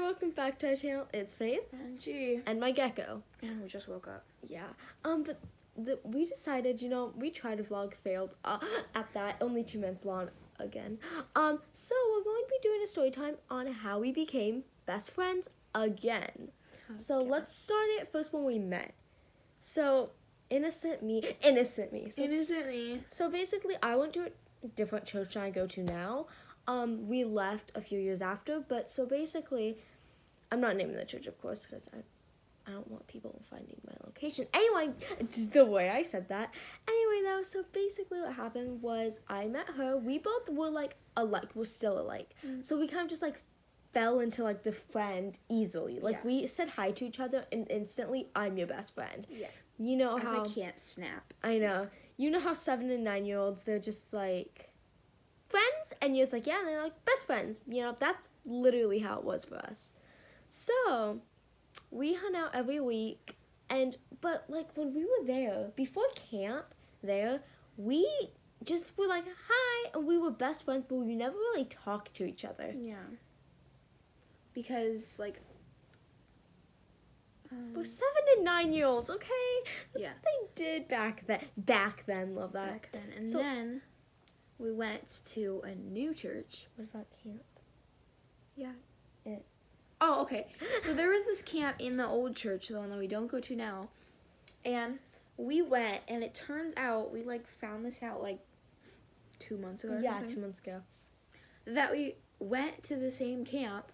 welcome back to our channel. It's Faith And G. and my gecko. And we just woke up. Yeah. But we decided, we tried to vlog, failed at that. Only 2 minutes long again. So we're going to be doing a story time on how we became best friends again. So let's start it first when we met. So innocent me. So basically, I went to a different church than I go to now. We left a few years after, but so basically, I'm not naming the church, of course, because I don't want people finding my location. Anyway, it's the way I said that. Anyway, though, so basically what happened was I met her. We both were, alike. We're still alike. So we kind of just, fell into, the friend easily. We said hi to each other, and instantly, I'm your best friend. Yeah. You know As how... I can't snap. I know. You know how 7 and 9-year-olds, they're just, friends, and you're just yeah, and they're best friends. That's literally how it was for us. So we hung out every week, but when we were there before camp we just were hi, and we were best friends, but we never really talked to each other. Yeah. Because we're 7 and 9-year-olds, okay? That's what they did back then. Love that. Back then. And then we went to a new church. What about camp? Yeah. Oh, okay. So there was this camp in the old church, the one that we don't go to now. And we went, and it turns out, we found this out 2 months ago or something. 2 months ago. That we went to the same camp,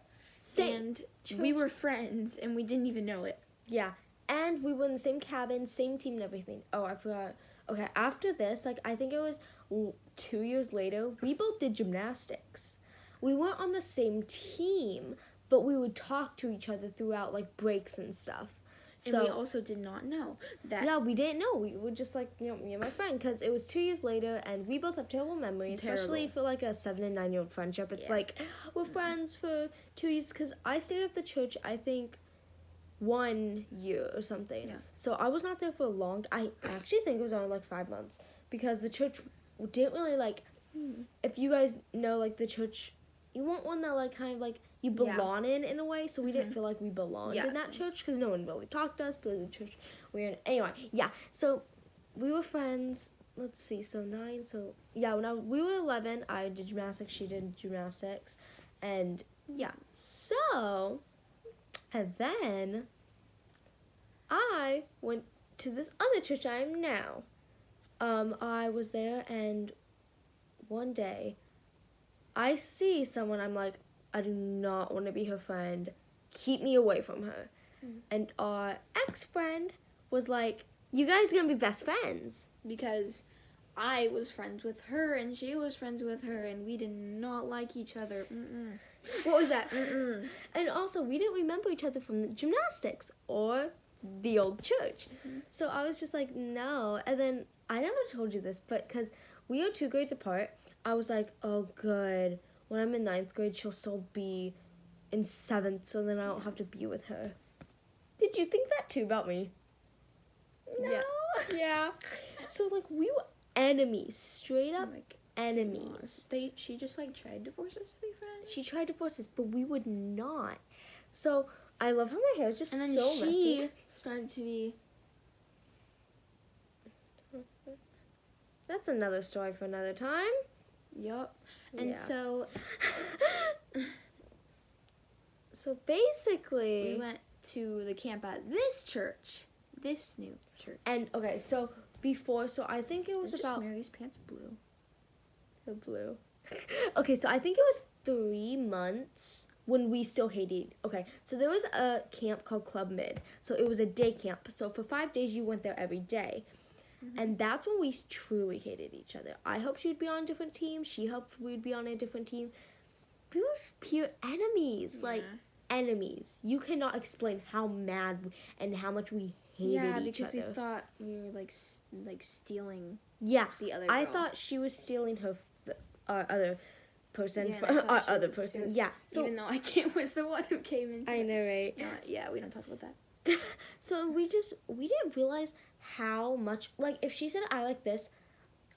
and church. We were friends, and we didn't even know it. Yeah. And we were in the same cabin, same team and everything. Oh, I forgot. Okay, after this, I think it was 2 years later, we both did gymnastics. We weren't on the same team, but we would talk to each other throughout, breaks and stuff. And we also did not know that. Yeah, we didn't know. We were just me and my friend, because it was 2 years later, and we both have terrible memories, especially for, a 7 and 9-year-old friendship. It's we're friends for 2 years, because I stayed at the church, I think, 1 year or something. Yeah. So I was not there for long. I actually think it was only 5 months, because the church didn't really if you guys know the church, you want one that kind of you belong in a way. So we didn't feel we belonged in that church, because no one really talked to us, but the church we're in anyway. Yeah, so we were friends. Let's see, so 9, so yeah, when we were 11, I did gymnastics, she did gymnastics, and yeah, so. And then I went to this other church I am now. I was there, and one day I see someone, I'm I do not want to be her friend. Keep me away from her. And our ex-friend was you guys are going to be best friends. Because I was friends with her, and she was friends with her, and we did not like each other. What was that? And also, we didn't remember each other from the gymnastics or the old church. So I was just no. And then, I never told you this, but because we are 2 grades apart, I was oh, good. When I'm in 9th grade, she'll still be in 7th, so then I don't have to be with her. Did you think that too about me? No. Yeah. So, we were enemies. Straight up enemies. She just tried to force us to be friends. She tried to force us, but we would not. So I love how my hair is just so messy. And then she started to be. That's another story for another time. Yup. And so. So basically, we went to the camp at this church, this new church. And okay, so before, so I think it was about. Mary's pants blue. The blue. Okay, so I think it was 3 months when we still hated. Okay, so there was a camp called Club Mid. So it was a day camp. So for 5 days, you went there every day. And that's when we truly hated each other. I hoped she would be on a different team. She hoped we'd be on a different team. We were pure enemies. Enemies. You cannot explain how mad and how much we hated each other. Yeah, because we thought we were stealing. Yeah, the other girl. I thought she was stealing her our other person yeah, from our other person. Yeah, so even though I was the one who came in. I know, right? Yeah, we don't talk about that. So we didn't realize how much if she said I like this,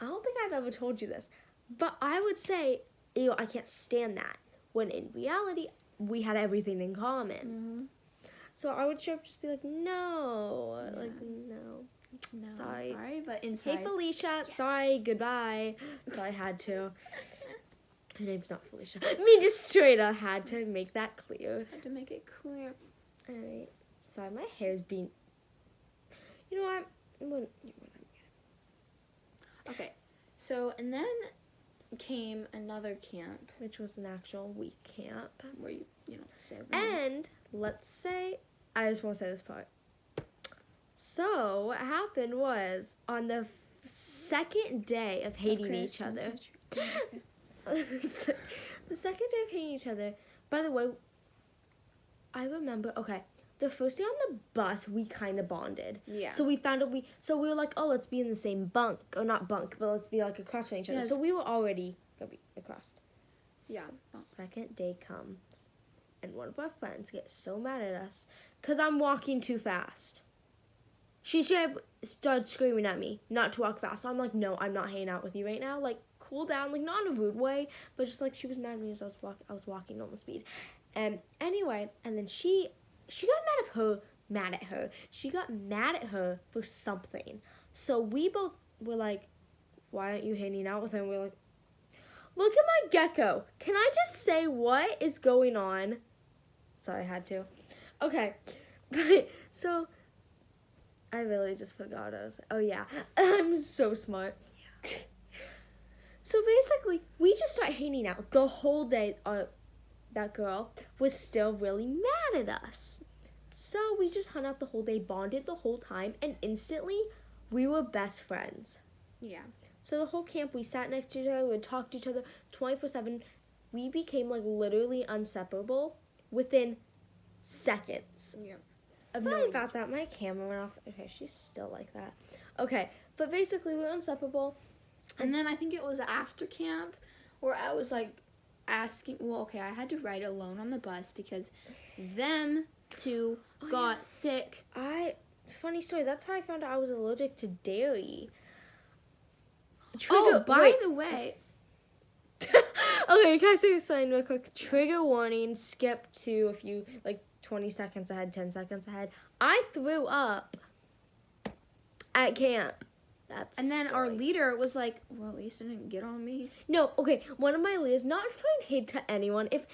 I don't think I've ever told you this, but I would say, ew, I can't stand that. When in reality, we had everything in common. Mm-hmm. So I would just be like, no, like no. No, Sorry. but inside. Hey Felicia, Yes. sorry, goodbye. So I had to. Her name's not Felicia. I mean, just straight up had to make that clear. Had to make it clear. Alright. Sorry, my hair's being. You know what? Okay, so and then came another camp Which was an actual week camp. where you serve. And let's say, I just want to say this part. So what happened was on the second day of hating each other. The second day of hating each other. By the way, I remember. Okay, the first day on the bus, we kind of bonded. Yeah. So we found out we were like, oh, let's be in the same bunk, or not bunk, but let's be like across from each other. Yes. So we were already gonna be across. Yeah. Second day comes, and one of our friends gets so mad at us because I'm walking too fast. She started screaming at me not to walk fast. So I'm like, no, I'm not hanging out with you right now. Like, cool down, like not in a rude way, but just like she was mad at me as I was walking normal speed. And anyway, and then she got mad at her. She got mad at her for something. So we both were like, why aren't you hanging out with her? And we're like, look at my gecko. Can I just say what is going on? Sorry, I had to. Okay. So I really just forgot us. Oh yeah. I'm so smart. So basically, we just started hanging out the whole day. That girl was still really mad at us. So we just hung out the whole day, bonded the whole time, and instantly we were best friends. Yeah. So the whole camp, we sat next to each other, we would talk to each other 24/7. We became like literally inseparable within seconds. Yeah. Sorry about that. My camera went off. Okay, she's still like that. Okay, but basically we were inseparable. And then I think it was after camp where I was like asking. Well, okay, I had to ride alone on the bus because them two got sick. Funny story. That's how I found out I was allergic to dairy. By the way. Okay, can I say something real quick? Trigger warning, skip to a few, like 20 seconds ahead, 10 seconds ahead. I threw up at camp. And then our leader was like, well, at least it didn't get on me. No, okay, one of my leaders, not trying hate to anyone, if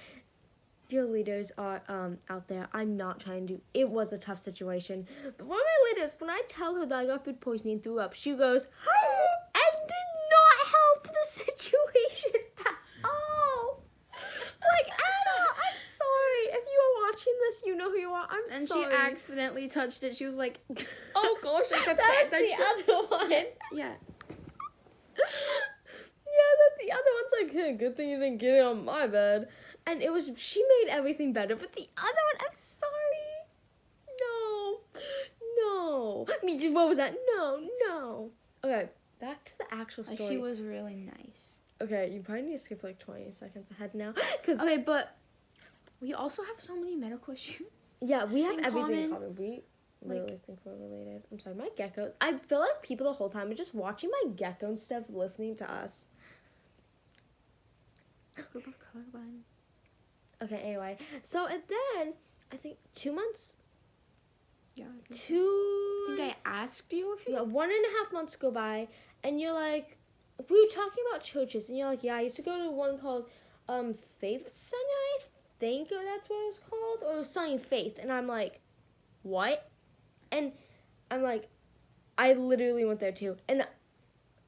your leaders are out there, I'm not trying to, it was a tough situation. But one of my leaders, when I tell her that I got food poisoning and threw up, she goes, and did not help the situation at all. Like, at all. I'm sorry. If you are watching this, you know who you are. I'm and sorry. And she accidentally touched it. She was like, oh gosh, I touched that it. That's the other one. Yeah. Yeah, that the other one's like, hey, good thing you didn't get it on my bed. And it was, she made everything better. But the other one, I'm sorry. No. What was that? No. Okay, back to the actual story. She was really nice. Okay, you probably need to skip like 20 seconds ahead now. Okay, but we also have so many medical issues. Yeah, we have in everything in common. common. We really think we're related. I'm sorry, my gecko. I feel like people the whole time are just watching my gecko and stuff, listening to us. We're both colorblind. Okay, anyway. So, and then, I think 2 months? Yeah. I think I asked you if you... Yeah, 1.5 months go by, and you're like, we were talking about churches, and you're like, yeah, I used to go to one called Faith Center, I think that's what it was called, or it was something Faith, and I'm like, what? And I'm like, I literally went there too, and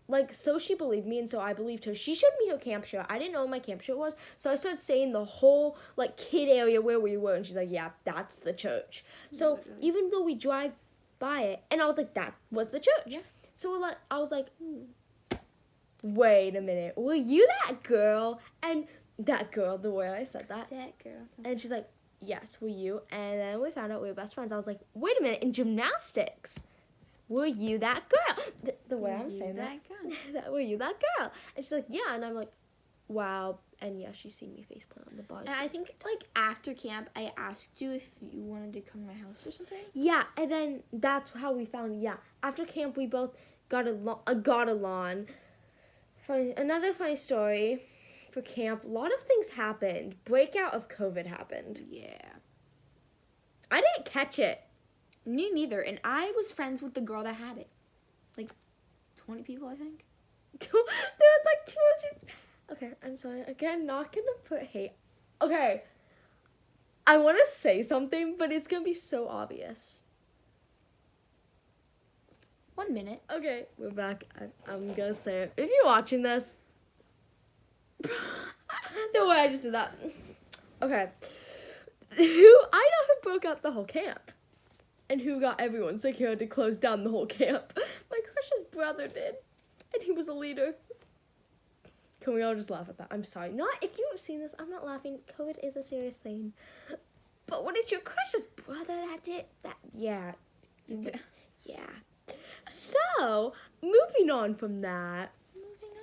like, so she believed me, and so I believed her. She showed me her camp shirt. I didn't know what my camp shirt was, so I started saying the whole, like, kid area where we were, and she's like, yeah, that's the church. So, even though we drive by it, and I was like, that was the church. Yeah. So, like, I was like, wait a minute, were you that girl? And that girl, the way I said that. That girl. And she's like, yes, were you? And then we found out we were best friends. I was like, wait a minute, in gymnastics, were you that girl? The way I'm saying that. Were you that girl? And she's like, yeah. And I'm like, wow. And yeah, she's seen me faceplant on the bus. And I think, like, after camp, I asked you if you wanted to come to my house or something. Yeah, and then that's how we found, yeah. After camp, we both got a lawn. Another funny story. for camp, a lot of things happened. Breakout of COVID happened. Yeah. I didn't catch it. Me neither. And I was friends with the girl that had it. Like 20 people, I think. There was like 200. Okay, I'm sorry. Again, not gonna put hate. Okay. I want to say something, but it's gonna be so obvious. 1 minute. Okay, we're back. I'm gonna say it. If you're watching this, no way I just did that. Okay. I know who broke up the whole camp. And who got everyone secured to close down the whole camp. My crush's brother did. And he was a leader. Can we all just laugh at that? I'm sorry. Not if you've seen this, I'm not laughing. COVID is a serious thing. But what is your crush's brother that did that? Yeah. Yeah. So, moving on from that. Moving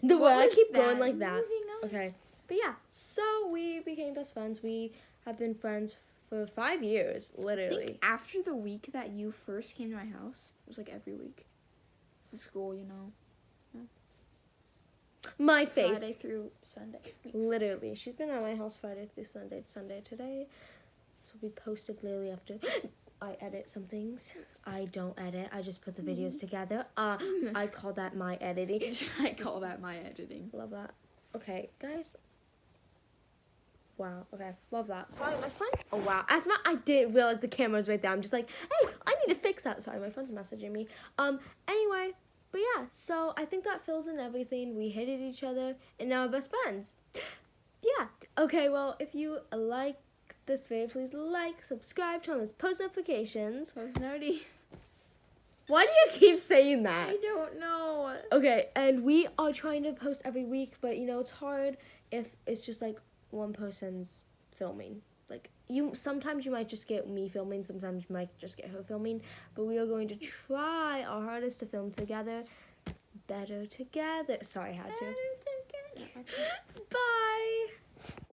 on. The way What I was keep that? going like that. Moving on. Okay. But yeah, so we became best friends. We have been friends for 5 years, I literally. think after the week that you first came to my house, it was like every week. It's a school, you know. My face. Friday through Sunday. Literally. She's been at my house Friday through Sunday. It's Sunday today. So we posted literally after. I edit some things. I don't edit. I just put the videos together. I call that my editing. I call that my editing. Love that. Okay, guys. Wow. Okay. Love that. Sorry, my friend. Oh, wow. Asma, I didn't realize the camera's right there. I'm just like, hey, I need to fix that. Sorry, my friend's messaging me. Anyway, but yeah, so I think that fills in everything. We hated each other, and now we're best friends. Yeah. Okay, well, if you like this video, please like, subscribe, turn on those post notifications. Post notice. Why do you keep saying that? I don't know. Okay, and we are trying to post every week, but you know, it's hard if it's just like one person's filming. Like sometimes you might just get me filming, sometimes you might just get her filming, but we are going to try our hardest to film together. Better together. Sorry, I had to. Better together. Bye.